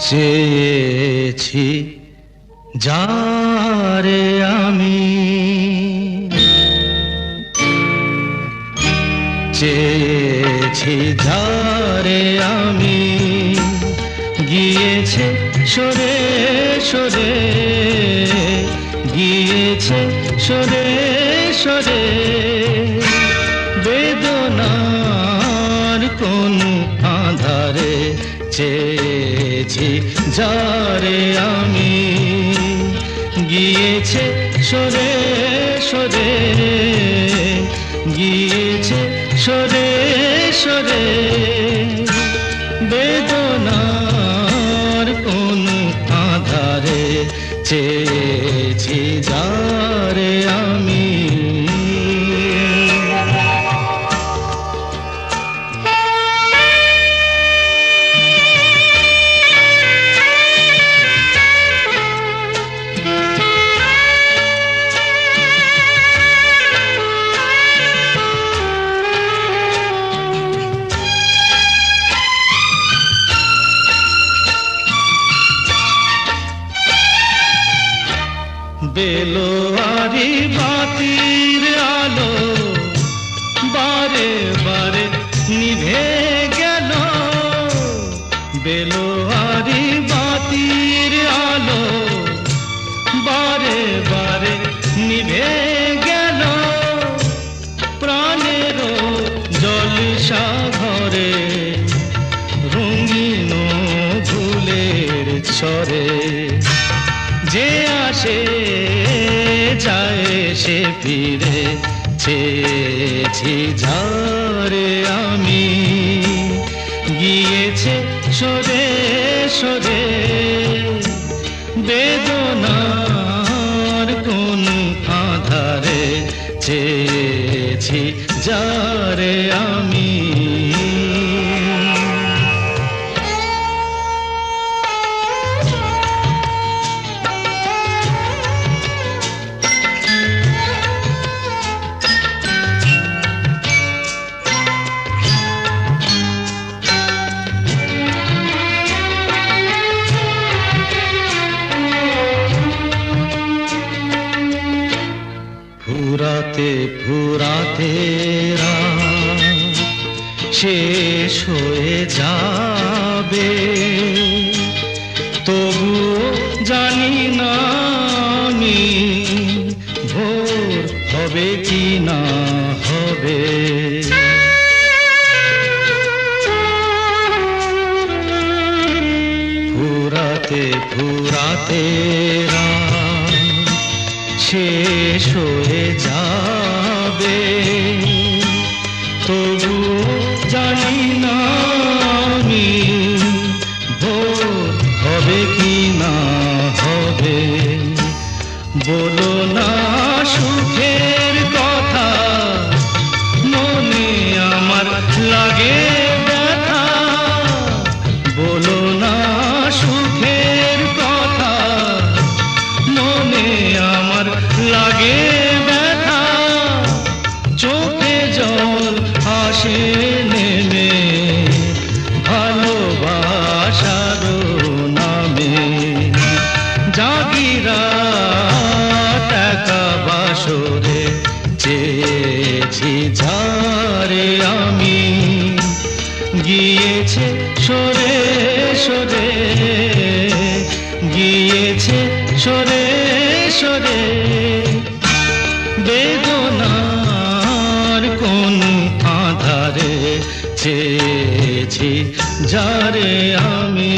চেয়েছি যারে আমি, চেয়েছি যারে আমি, গিয়েছে সরে সরে, গিয়েছে সরে সরে। বেদনার কোন আধারে চেয়েছি যারে আমি, গিয়েছে সরে সরে, গিয়েছে সরে সরে। বেদনার কোন আধারে চেয়েছি যারে আমি। বেলোয়ারি বাতির আলো বারে বারে নিভে গেল, বেলোয়ারি বাতির আলো বারে বারে নিভে গেল। প্রাণের জলসা ঘরে রঙিন ফুলের ছড়ে, যে আসে যায় সে ফিরে। চেয়েছি যারে আমি, গিয়েছে সরে সরে। বেদনার কোন আধারে চেয়েছি যারে আমি। ফুরাতে ফুরাতে রাত শেষ হয়ে যাবে, তবুও জানি না আমি ভোর হবে কি না হবে। ফুরাতে ফুরাতে রাত শেষ হয়ে যাবে, তবু জানি না আমি ভোর হবে কি না হবে। বলো না সুখের কথা, মনে আমার লাগে ব্যথা। বলো না সুখের কথা, মনে আমার লাগে ব্যথা। চোখে জল আসে নেমে ভালোবাসার নামে। জাগিরা টাকা বাসরে চেয়েছি যারে আমি, গিয়েছে সরে সরে, গিয়েছে সরে সরে। বেদনার কোন আধারে চেয়েছি যারে আমি।